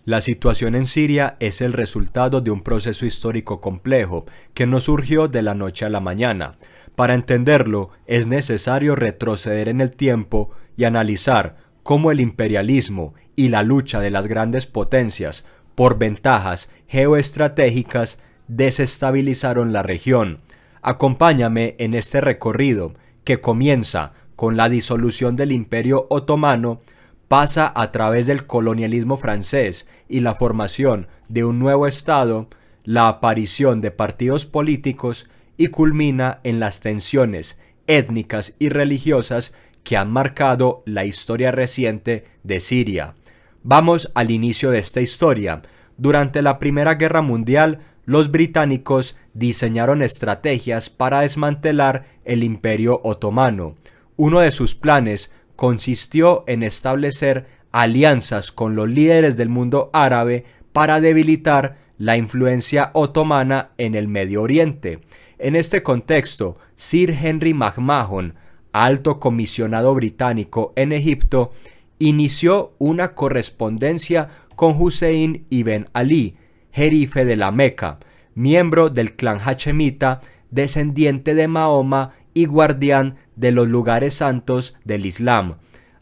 La situación en Siria es el resultado de un proceso histórico complejo que no surgió de la noche a la mañana. Para entenderlo, es necesario retroceder en el tiempo y analizar cómo el imperialismo y la lucha de las grandes potencias por ventajas geoestratégicas desestabilizaron la región. Acompáñame en este recorrido que comienza con la disolución del Imperio Otomano, pasa a través del colonialismo francés y la formación de un nuevo Estado, la aparición de partidos políticos y culmina en las tensiones étnicas y religiosas que han marcado la historia reciente de Siria. Vamos al inicio de esta historia. Durante la Primera Guerra Mundial, los británicos diseñaron estrategias para desmantelar el Imperio Otomano. Uno de sus planes consistió en establecer alianzas con los líderes del mundo árabe para debilitar la influencia otomana en el Medio Oriente. En este contexto, Sir Henry McMahon, alto comisionado británico en Egipto, inició una correspondencia con Hussein ibn Ali, jerife de la Meca, miembro del clan hachemita, descendiente de Mahoma y guardián de los lugares santos del Islam.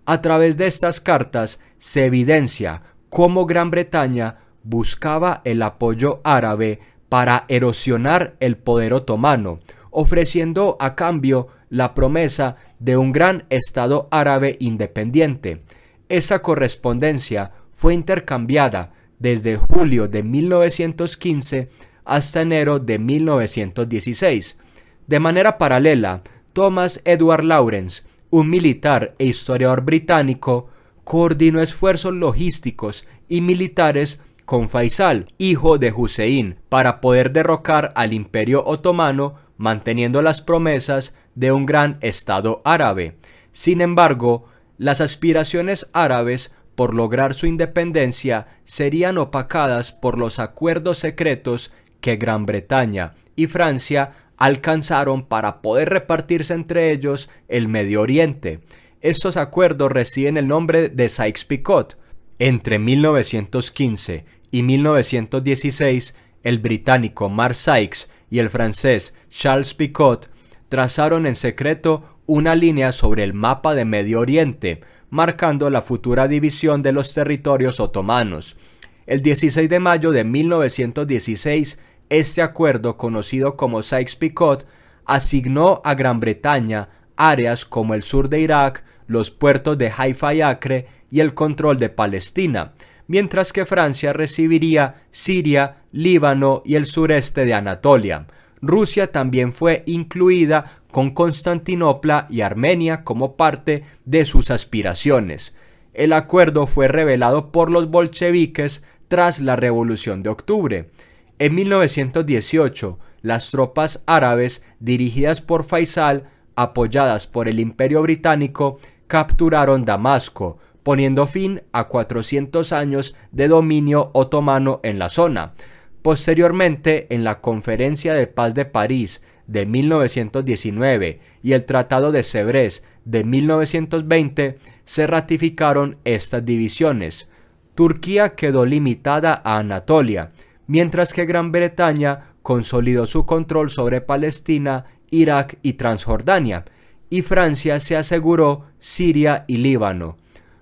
A través de estas cartas se evidencia cómo Gran Bretaña buscaba el apoyo árabe para erosionar el poder otomano, ofreciendo a cambio la promesa de un gran Estado árabe independiente. Esa correspondencia fue intercambiada desde julio de 1915 hasta enero de 1916. De manera paralela, Thomas Edward Lawrence, un militar e historiador británico, coordinó esfuerzos logísticos y militares con Faisal, hijo de Hussein, para poder derrocar al Imperio Otomano, manteniendo las promesas de un gran Estado árabe. Sin embargo, las aspiraciones árabes por lograr su independencia serían opacadas por los acuerdos secretos que Gran Bretaña y Francia alcanzaron para poder repartirse entre ellos el Medio Oriente. Estos acuerdos reciben el nombre de Sykes-Picot. Entre 1915 y 1916, el británico Mark Sykes y el francés Charles Picot trazaron en secreto una línea sobre el mapa de Medio Oriente, marcando la futura división de los territorios otomanos. El 16 de mayo de 1916, este acuerdo, conocido como Sykes-Picot, asignó a Gran Bretaña áreas como el sur de Irak, los puertos de Haifa y Acre y el control de Palestina, mientras que Francia recibiría Siria, Líbano y el sureste de Anatolia. Rusia también fue incluida con Constantinopla y Armenia como parte de sus aspiraciones. El acuerdo fue revelado por los bolcheviques tras la Revolución de Octubre. En 1918, las tropas árabes dirigidas por Faisal, apoyadas por el Imperio Británico, capturaron Damasco, poniendo fin a 400 años de dominio otomano en la zona. Posteriormente, en la Conferencia de Paz de París de 1919 y el Tratado de Sèvres de 1920, se ratificaron estas divisiones. Turquía quedó limitada a Anatolia, mientras que Gran Bretaña consolidó su control sobre Palestina, Irak y Transjordania, y Francia se aseguró Siria y Líbano.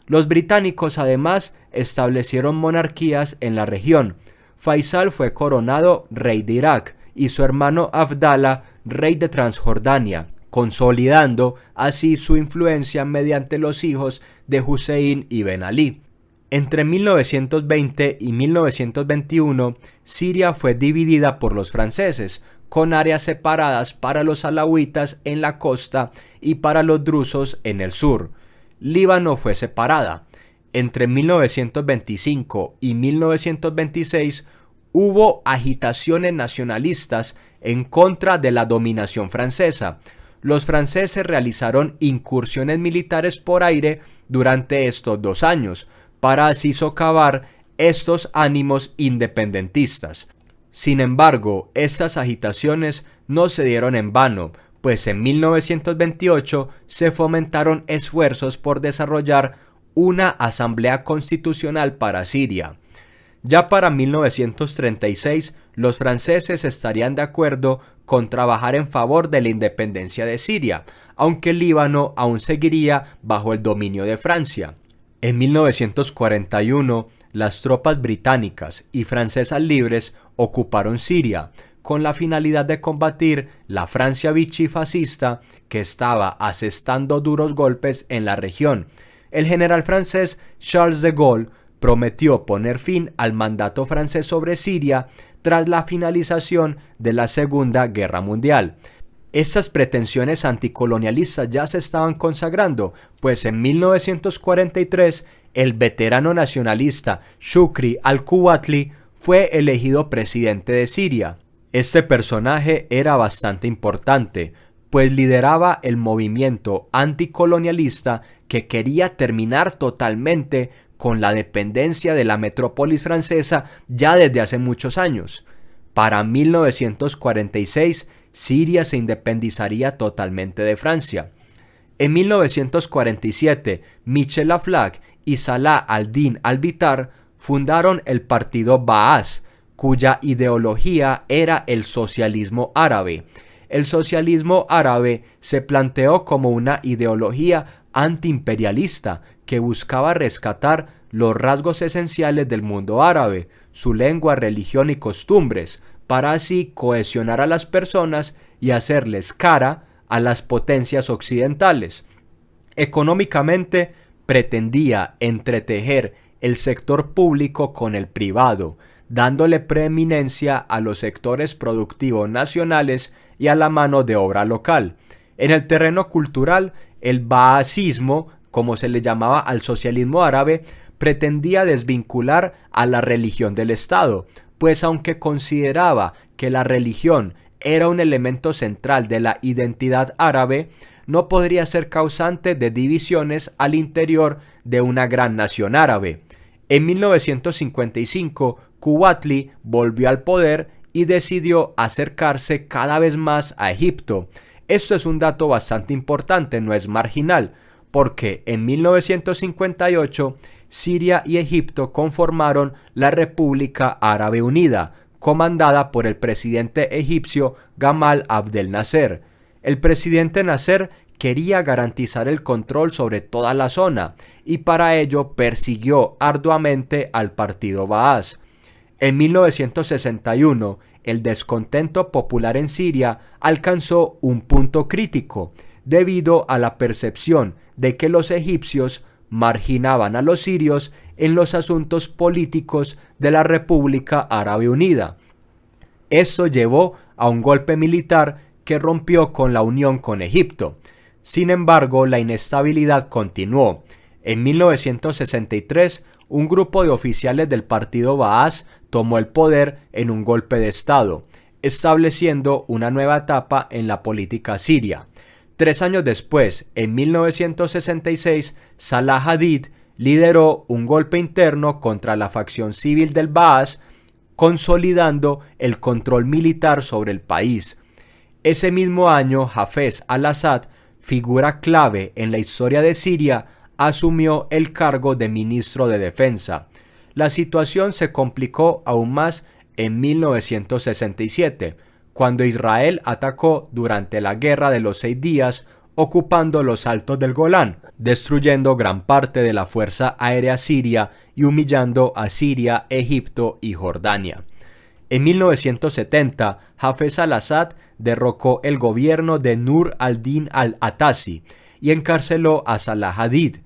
Los británicos además establecieron monarquías en la región. Faisal fue coronado rey de Irak y su hermano Abdalá rey de Transjordania, consolidando así su influencia mediante los hijos de Hussein ibn Ali. Entre 1920 y 1921, Siria fue dividida por los franceses, con áreas separadas para los alawitas en la costa y para los drusos en el sur. Líbano fue separada. Entre 1925 y 1926 hubo agitaciones nacionalistas en contra de la dominación francesa. Los franceses realizaron incursiones militares por aire durante estos 2 años, para así socavar estos ánimos independentistas. Sin embargo, estas agitaciones no se dieron en vano, pues en 1928 se fomentaron esfuerzos por desarrollar una asamblea constitucional para Siria. Ya para 1936, los franceses estarían de acuerdo con trabajar en favor de la independencia de Siria, aunque el Líbano aún seguiría bajo el dominio de Francia. En 1941, las tropas británicas y francesas libres ocuparon Siria, con la finalidad de combatir la Francia vichy-fascista que estaba asestando duros golpes en la región. El general francés Charles de Gaulle prometió poner fin al mandato francés sobre Siria tras la finalización de la Segunda Guerra Mundial. Estas pretensiones anticolonialistas ya se estaban consagrando, pues en 1943 el veterano nacionalista Shukri al-Quwatli fue elegido presidente de Siria. Este personaje era bastante importante, pues lideraba el movimiento anticolonialista que quería terminar totalmente con la dependencia de la metrópolis francesa ya desde hace muchos años. Para 1946, Siria se independizaría totalmente de Francia. En 1947, Michel Aflaq y Salah al-Din al-Bitar fundaron el partido Baas, cuya ideología era el socialismo árabe. El socialismo árabe se planteó como una ideología antiimperialista que buscaba rescatar los rasgos esenciales del mundo árabe, su lengua, religión y costumbres, para así cohesionar a las personas y hacerles cara a las potencias occidentales. Económicamente, pretendía entretejer el sector público con el privado, dándole preeminencia a los sectores productivos nacionales y a la mano de obra local. En el terreno cultural, el baasismo, como se le llamaba al socialismo árabe, pretendía desvincular a la religión del Estado, pues aunque consideraba que la religión era un elemento central de la identidad árabe, no podría ser causante de divisiones al interior de una gran nación árabe. En 1955, Quwatli volvió al poder y decidió acercarse cada vez más a Egipto. Esto es un dato bastante importante, no es marginal, porque en 1958 Siria y Egipto conformaron la República Árabe Unida, comandada por el presidente egipcio Gamal Abdel Nasser. El presidente Nasser quería garantizar el control sobre toda la zona y para ello persiguió arduamente al partido Baas. En 1961, el descontento popular en Siria alcanzó un punto crítico debido a la percepción de que los egipcios marginaban a los sirios en los asuntos políticos de la República Árabe Unida. Esto llevó a un golpe militar que rompió con la unión con Egipto. Sin embargo, la inestabilidad continuó. En 1963, un grupo de oficiales del partido Baas tomó el poder en un golpe de Estado, estableciendo una nueva etapa en la política siria. 3 años después, en 1966, Salah Hadid lideró un golpe interno contra la facción civil del Baas, consolidando el control militar sobre el país. Ese mismo año, Hafez al-Assad, figura clave en la historia de Siria, asumió el cargo de ministro de Defensa. La situación se complicó aún más en 1967, cuando Israel atacó durante la Guerra de los 6 días, ocupando los altos del Golán, destruyendo gran parte de la fuerza aérea siria y humillando a Siria, Egipto y Jordania. En 1970, Hafez al-Assad derrocó el gobierno de Nur al-Din al-Atasi y encarceló a Salah Hadid.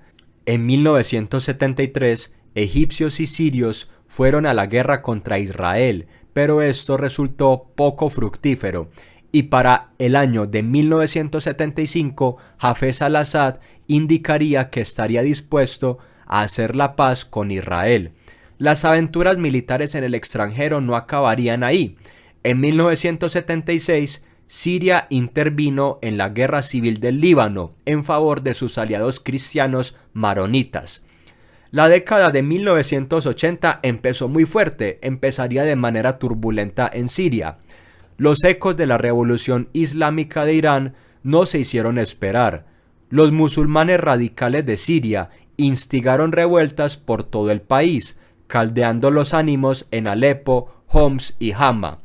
En 1973, egipcios y sirios fueron a la guerra contra Israel, pero esto resultó poco fructífero, y para el año de 1975, Hafez al-Assad indicaría que estaría dispuesto a hacer la paz con Israel. Las aventuras militares en el extranjero no acabarían ahí. En 1976, Siria intervino en la guerra civil del Líbano en favor de sus aliados cristianos maronitas. La década de 1980 empezó muy fuerte, empezaría de manera turbulenta en Siria. Los ecos de la revolución islámica de Irán no se hicieron esperar. Los musulmanes radicales de Siria instigaron revueltas por todo el país, caldeando los ánimos en Alepo, Homs y Hama.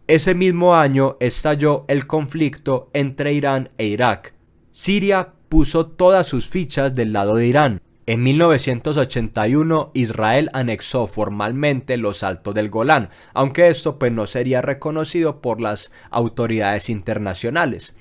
Ese mismo año estalló el conflicto entre Irán e Irak. Siria puso todas sus fichas del lado de Irán. En 1981 Israel anexó formalmente los Altos del Golán, aunque esto no sería reconocido por las autoridades internacionales.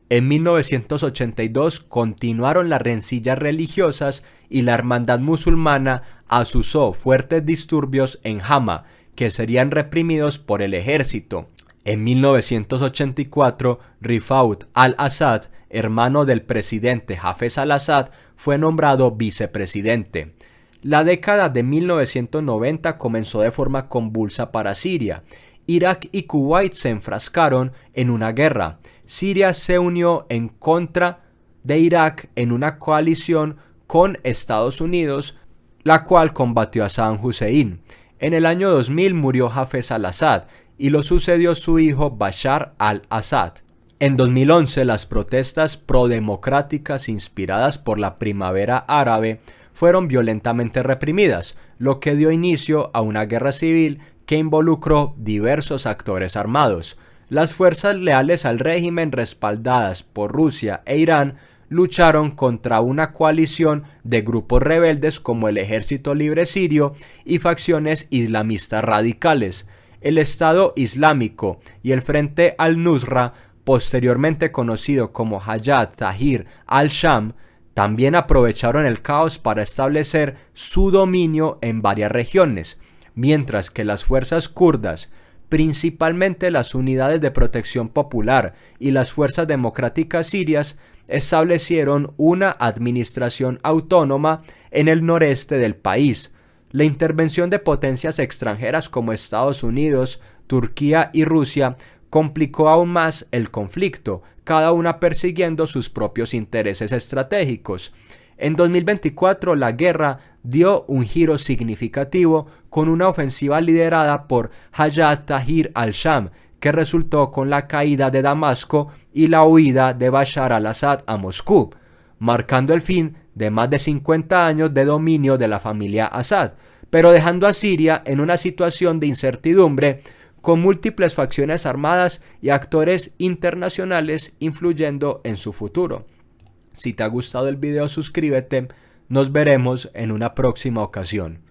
En 1982 continuaron las rencillas religiosas y la hermandad musulmana azuzó fuertes disturbios en Hama, que serían reprimidos por el ejército. En 1984, Rifaud al-Assad, hermano del presidente Hafez al-Assad, fue nombrado vicepresidente. La década de 1990 comenzó de forma convulsa para Siria. Irak y Kuwait se enfrascaron en una guerra. Siria se unió en contra de Irak en una coalición con Estados Unidos, la cual combatió a Saddam Hussein. En el año 2000 murió Hafez al-Assad y lo sucedió su hijo Bashar al-Assad. En 2011 las protestas prodemocráticas inspiradas por la primavera árabe fueron violentamente reprimidas, lo que dio inicio a una guerra civil que involucró diversos actores armados. Las fuerzas leales al régimen, respaldadas por Rusia e Irán, lucharon contra una coalición de grupos rebeldes como el Ejército Libre Sirio y facciones islamistas radicales. El Estado Islámico y el Frente al-Nusra, posteriormente conocido como Hayat Tahrir al-Sham, también aprovecharon el caos para establecer su dominio en varias regiones, mientras que las fuerzas kurdas, principalmente las unidades de protección popular y las fuerzas democráticas sirias, establecieron una administración autónoma en el noreste del país. La intervención de potencias extranjeras como Estados Unidos, Turquía y Rusia complicó aún más el conflicto, cada una persiguiendo sus propios intereses estratégicos. En 2024 la guerra dio un giro significativo con una ofensiva liderada por Hayat Tahrir al-Sham, que resultó con la caída de Damasco y la huida de Bashar al-Assad a Moscú, marcando el fin de más de 50 años de dominio de la familia Assad, pero dejando a Siria en una situación de incertidumbre con múltiples facciones armadas y actores internacionales influyendo en su futuro. Si te ha gustado el video, suscríbete. Nos veremos en una próxima ocasión.